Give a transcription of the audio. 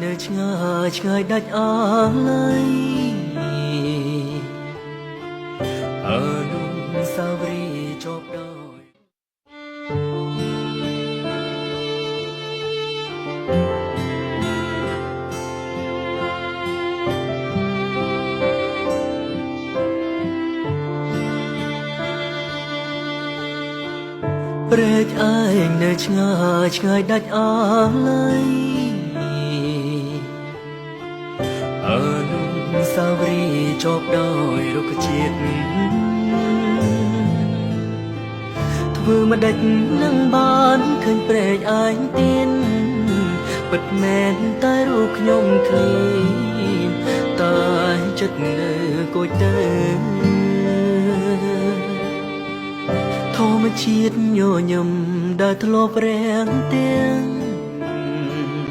នៅឆ្ងាយឆ្ងាយដាច់អាឡ័យអនុស្សាវរីយ៍ជាប់ដោយព្រែកឯងនៅឆ្ងាយឆ្ងាយដាច់អាឡ័យអនុស្សាវរីយ៍ជាប់ដោយរុក្ខជាតិធ្វើមិនដេចនឹងបានឃើញព្រែកឯងទៀតពិតមែនតែរូបខ្ញុំឃ្លីនតែចិត្តនៅគួចទៅធម្មជាតិញញឹមដែលធ្លាប់រាំងទាំង